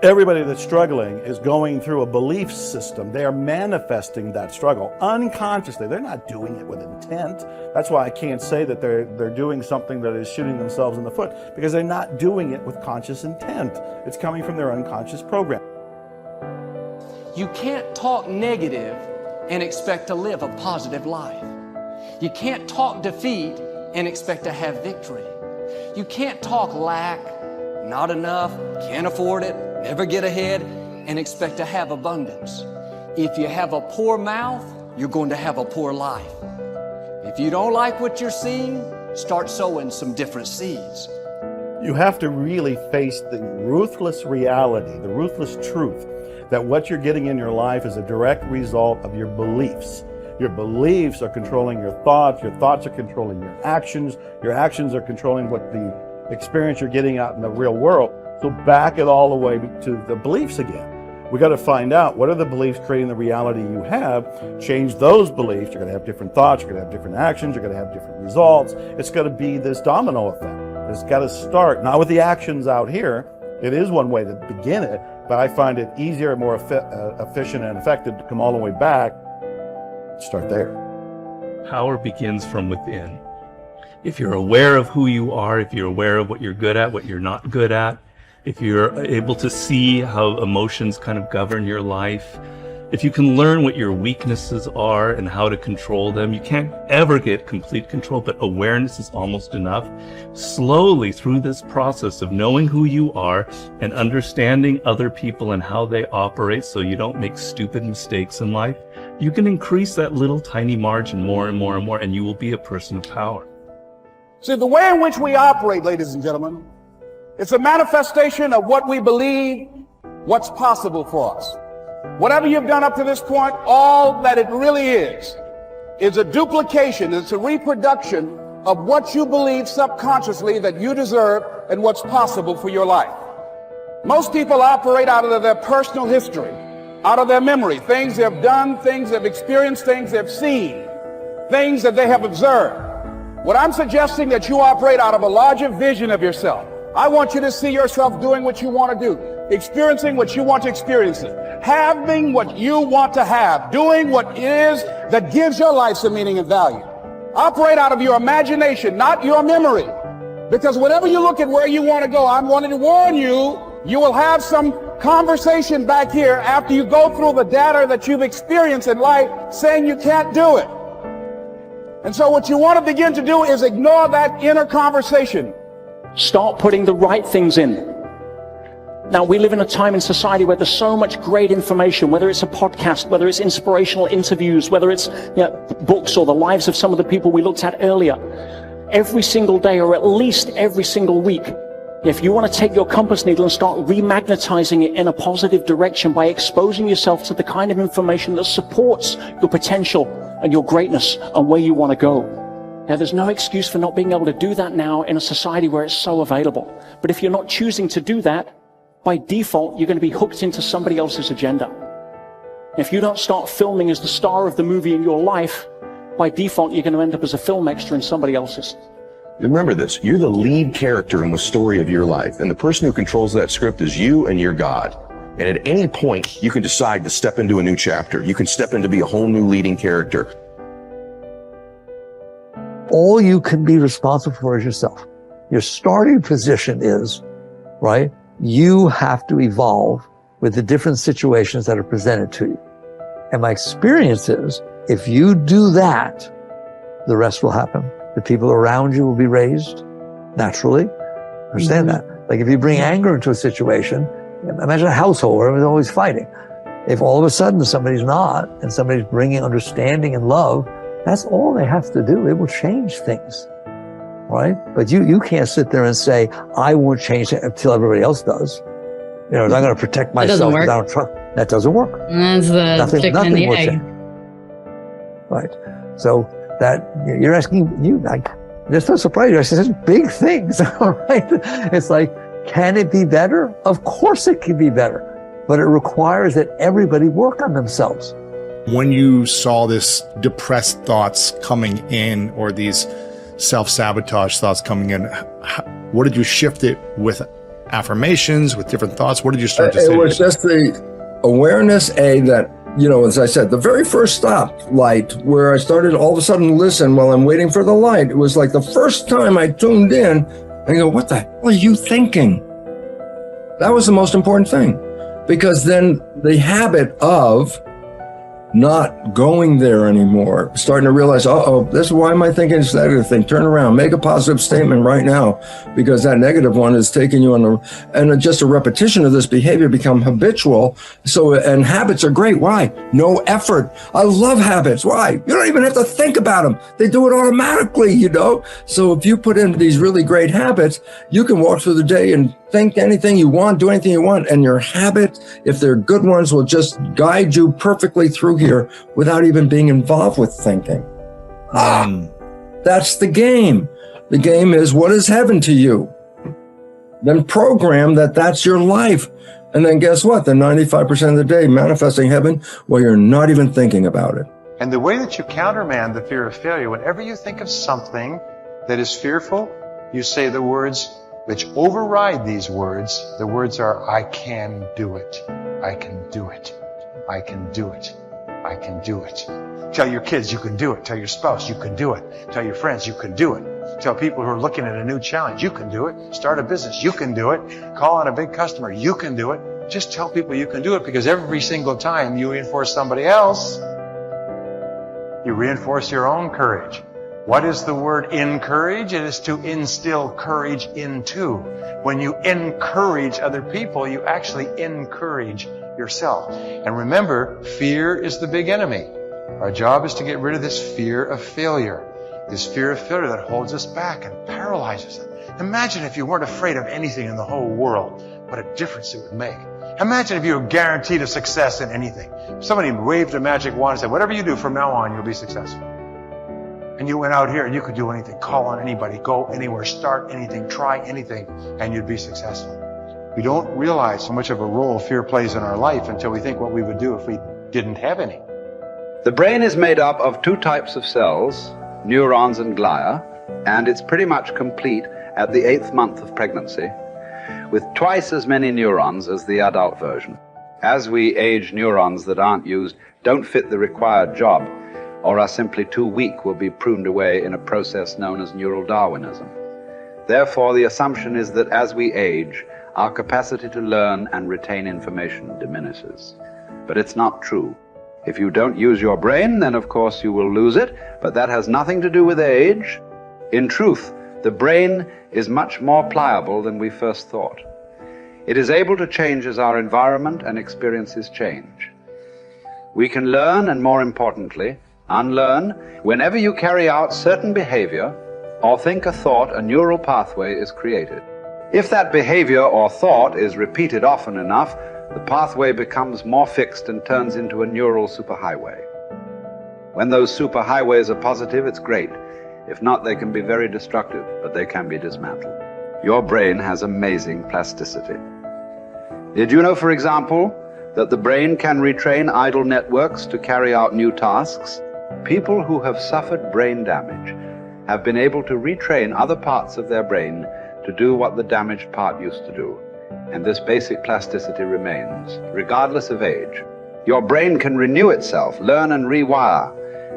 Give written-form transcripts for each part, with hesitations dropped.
Everybody that's struggling is going through a belief system. They are manifesting that struggle unconsciously. They're not doing it with intent. That's why I can't say that they're doing something that is shooting themselves in the foot, because they're not doing it with conscious intent. It's coming from their unconscious program. You can't talk negative and expect to live a positive life. You can't talk defeat and expect to have victory. You can't talk lack, not enough, can't afford it, never get ahead, and expect to have abundance. If you have a poor mouth, you're going to have a poor life. If you don't like what you're seeing, start sowing some different seeds. You have to really face the ruthless reality, the ruthless truth, that what you're getting in your life is a direct result of your beliefs. Your beliefs are controlling your thoughts are controlling your actions are controlling what the experience you're getting out in the real world. So back it all the way to the beliefs again. We got to find out, what are the beliefs creating the reality you have? Change those beliefs. You're going to have different thoughts. You're going to have different actions. You're going to have different results. It's going to be this domino effect. It's got to start, not with the actions out here. It is one way to begin it, but I find it easier, more efficient and effective to come all the way back. Start there. Power begins from within. If you're aware of who you are, if you're aware of what you're good at, what you're not good at, if you're able to see how emotions kind of govern your life, if you can learn what your weaknesses are and how to control them, you can't ever get complete control, but awareness is almost enough. Slowly through this process of knowing who you are and understanding other people and how they operate so you don't make stupid mistakes in life, you can increase that little tiny margin more and more and more, and you will be a person of power. See, the way in which we operate, ladies and gentlemen, it's a manifestation of what we believe, what's possible for us. Whatever you've done up to this point, all that it really is a duplication, it's a reproduction of what you believe subconsciously that you deserve and what's possible for your life. Most people operate out of their personal history, out of their memory, things they've done, things they've experienced, things they've seen, things that they have observed. What I'm suggesting that you operate out of a larger vision of yourself. I want you to see yourself doing what you want to do, experiencing what you want to experience, having what you want to have, doing what it is that gives your life some meaning and value. Operate out of your imagination, not your memory. Because whenever you look at where you want to go, I'm wanting to warn you, you will have some conversation back here after you go through the data that you've experienced in life saying you can't do it. And so what you want to begin to do is ignore that inner conversation. Start putting the right things in. Now, we live in a time in society where there's so much great information, whether it's a podcast, whether it's inspirational interviews, whether it's books or the lives of some of the people we looked at earlier. Every single day, or at least every single week, if you want to take your compass needle and start remagnetizing it in a positive direction by exposing yourself to the kind of information that supports your potential and your greatness and where you want to go. Now, there's no excuse for not being able to do that now in a society where it's so available. But if you're not choosing to do that, by default, you're going to be hooked into somebody else's agenda. If you don't start filming as the star of the movie in your life, by default, you're going to end up as a film extra in somebody else's. Remember this, you're the lead character in the story of your life, and the person who controls that script is you and your God. And at any point, you can decide to step into a new chapter. You can step in to be a whole new leading character. All you can be responsible for is yourself. Your starting position is, right, you have to evolve with the different situations that are presented to you. And my experience is, if you do that, the rest will happen. The people around you will be raised naturally. Understand that? Like if you bring anger into a situation, imagine a household where everyone's always fighting. If all of a sudden somebody's not, and somebody's bringing understanding and love, that's all they have to do. It will change things, right? But you can't sit there and say, I won't change it until everybody else does. You know, I'm going to protect myself. That doesn't work. That doesn't work. That's the chicken and the egg. Change. Right. So that you're asking, I'm just not surprised. I said, such big things, all right? It's like, can it be better? Of course it can be better, but it requires that everybody work on themselves. When you saw this depressed thoughts coming in, or these self-sabotage thoughts coming in, what did you shift it with affirmations, with different thoughts? What did you start to say? It was just the awareness, that, as I said, the very first stoplight where I started all of a sudden to listen while I'm waiting for the light. It was like the first time I tuned in and go, what the hell are you thinking? That was the most important thing, because then the habit of not going there anymore, starting to realize, this is why am I thinking this negative thing? Turn around, make a positive statement right now, because that negative one is taking you on and just a repetition of this behavior become habitual. So, and habits are great. Why? No effort. I love habits. Why? You don't even have to think about them. They do it automatically, So if you put in these really great habits, you can walk through the day and think anything you want, do anything you want, and your habit, if they're good ones, will just guide you perfectly through here without even being involved with thinking. That's the game. The game is, what is heaven to you? Then program that's your life. And then guess what? The 95% of the day manifesting heaven while you're not even thinking about it. And the way that you countermand the fear of failure, whenever you think of something that is fearful, you say the words which override these words. The words are, I can do it. I can do it. I can do it. I can do it. Tell your kids you can do it. Tell your spouse you can do it. Tell your friends you can do it. Tell people who are looking at a new challenge you can do it. Start a business you can do it. Call on a big customer you can do it. Just tell people you can do it, because every single time you reinforce somebody else, you reinforce your own courage. What is the word encourage? It is to instill courage into. When you encourage other people, you actually encourage yourself. And remember, fear is the big enemy. Our job is to get rid of this fear of failure. This fear of failure that holds us back and paralyzes us. Imagine if you weren't afraid of anything in the whole world, what a difference it would make. Imagine if you were guaranteed a success in anything. If somebody waved a magic wand and said, whatever you do from now on, you'll be successful. And you went out here and you could do anything, call on anybody, go anywhere, start anything, try anything, and you'd be successful. We don't realize how much of a role fear plays in our life until we think what we would do if we didn't have any. The brain is made up of two types of cells, neurons and glia, and it's pretty much complete at the 8th month of pregnancy, with twice as many neurons as the adult version. As we age, neurons that aren't used don't fit the required job, or are simply too weak, will be pruned away in a process known as neural Darwinism. Therefore, the assumption is that as we age, our capacity to learn and retain information diminishes. But it's not true. If you don't use your brain, then of course you will lose it, but that has nothing to do with age. In truth, the brain is much more pliable than we first thought. It is able to change as our environment and experiences change. We can learn, and more importantly, unlearn. Whenever you carry out certain behavior or think a thought, a neural pathway is created. If that behavior or thought is repeated often enough, the pathway becomes more fixed and turns into a neural superhighway. When those superhighways are positive, it's great. If not, they can be very destructive, but they can be dismantled. Your brain has amazing plasticity. Did you know, for example, that the brain can retrain idle networks to carry out new tasks? People who have suffered brain damage have been able to retrain other parts of their brain to do what the damaged part used to do. And this basic plasticity remains, regardless of age. Your brain can renew itself, learn and rewire,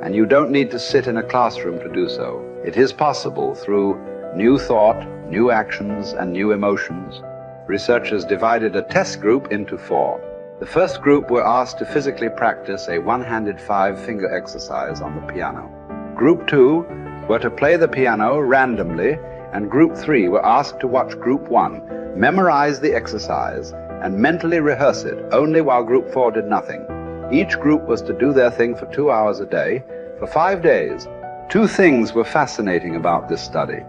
and you don't need to sit in a classroom to do so. It is possible through new thought, new actions, and new emotions. Researchers divided a test group into 4. The first group were asked to physically practice a one-handed 5-finger exercise on the piano. Group 2 were to play the piano randomly, and Group 3 were asked to watch Group 1 memorize the exercise and mentally rehearse it only while Group 4 did nothing. Each group was to do their thing for 2 hours a day for 5 days. 2 things were fascinating about this study.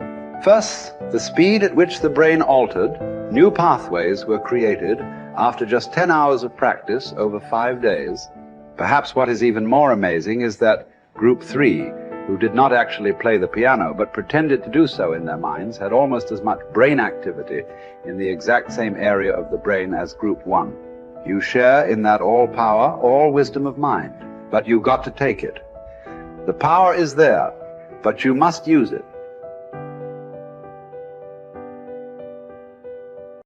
First, the speed at which the brain altered. New pathways were created after just 10 hours of practice over 5 days. Perhaps what is even more amazing is that Group 3, who did not actually play the piano but pretended to do so in their minds, had almost as much brain activity in the exact same area of the brain as Group 1. You share in that all power, all wisdom of mind, but you've got to take it. The power is there, but you must use it.